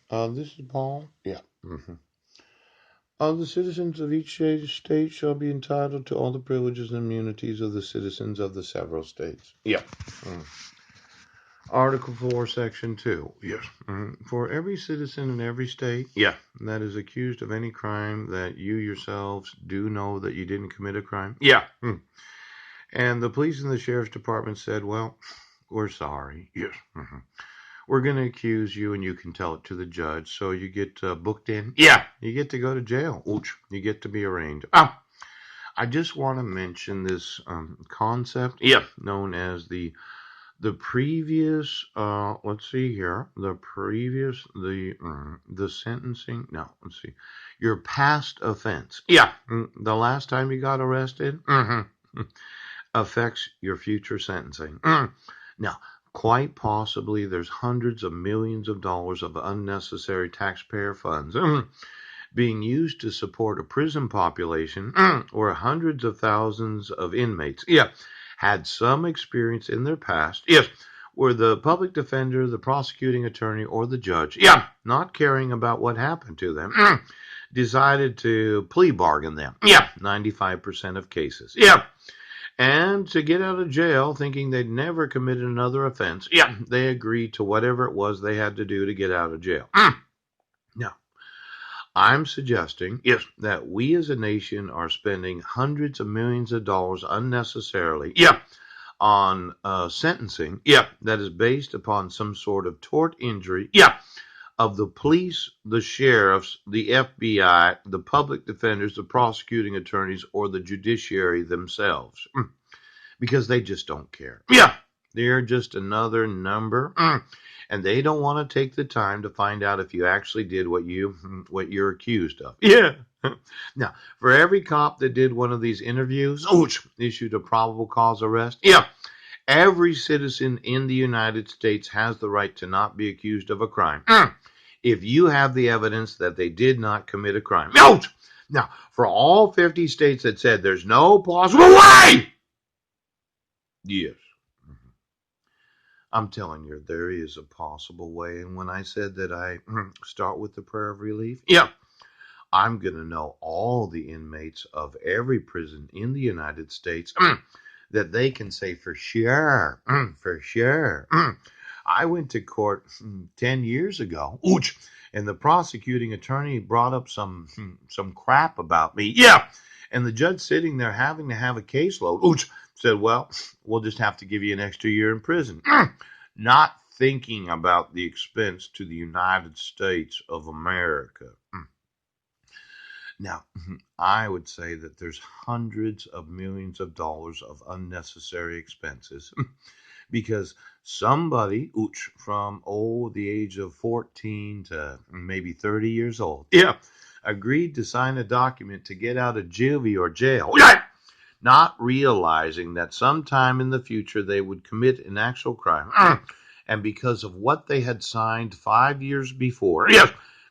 This is Paul. Yeah. The citizens of each state shall be entitled to all the privileges and immunities of the citizens of the several states. Yeah. Mm. Article 4, Section 2. Yes. For every citizen in every state, yeah, that is accused of any crime that you yourselves do know that you didn't commit a crime. Yeah. And the police and the sheriff's department said, well, we're sorry. Yes. We're going to accuse you and you can tell it to the judge. So you get booked in. Yeah. You get to go to jail. Ouch. You get to be arraigned. I just want to mention this concept. Yeah. Known as the previous, let's see here, the sentencing, no, let's see, your past offense. Yeah. The last time you got arrested affects your future sentencing. Now, quite possibly there's hundreds of millions of dollars of unnecessary taxpayer funds being used to support a prison population where hundreds of thousands of inmates, had some experience in their past, where the public defender, the prosecuting attorney, or the judge, not caring about what happened to them, decided to plea bargain them. 95% of cases. And to get out of jail thinking they'd never committed another offense, they agreed to whatever it was they had to do to get out of jail. Now, I'm suggesting that we as a nation are spending hundreds of millions of dollars unnecessarily on sentencing that is based upon some sort of tort injury of the police, the sheriffs, the FBI, the public defenders, the prosecuting attorneys, or the judiciary themselves. Because they just don't care. They're just another number. And they don't want to take the time to find out if you actually did what you're accused of. Now, for every cop that did one of these interviews, issued a probable cause arrest, every citizen in the United States has the right to not be accused of a crime if you have the evidence that they did not commit a crime. Now, for all 50 states that said there's no possible way, yes, I'm telling you, there is a possible way. And when I said that I start with the prayer of relief, I'm going to know all the inmates of every prison in the United States that they can say for sure, for sure. I went to court 10 years ago, and the prosecuting attorney brought up some crap about me. And the judge sitting there having to have a caseload, said, well, we'll just have to give you an extra year in prison. Not thinking about the expense to the United States of America. Now, I would say that there's hundreds of millions of dollars of unnecessary expenses because somebody from the age of 14 to maybe 30 years old agreed to sign a document to get out of juvie or jail, not realizing that sometime in the future they would commit an actual crime. And because of what they had signed 5 years before,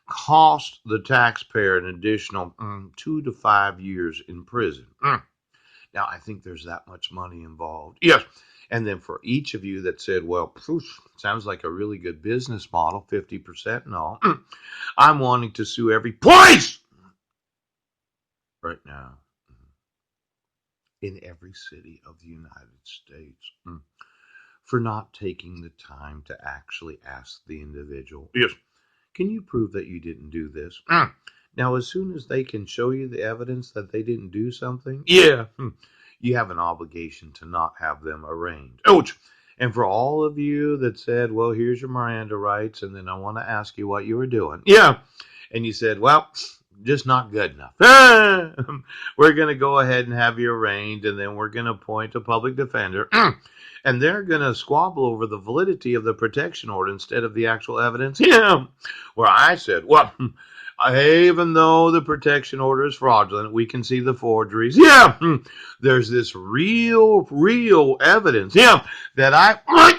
cost the taxpayer an additional 2 to 5 years in prison. Now, I think there's that much money involved. And then for each of you that said, well, sounds like a really good business model, 50% and all, I'm wanting to sue every place right now in every city of the United States for not taking the time to actually ask the individual, can you prove that you didn't do this? Now, as soon as they can show you the evidence that they didn't do something, you have an obligation to not have them arraigned. And for all of you that said, well, here's your Miranda rights, and then I want to ask you what you were doing. And you said, well, just not good enough. We're going to go ahead and have you arraigned, and then we're going to appoint a public defender. And they're going to squabble over the validity of the protection order instead of the actual evidence. Where I said, well, even though the protection order is fraudulent, we can see the forgeries. There's this real evidence. That I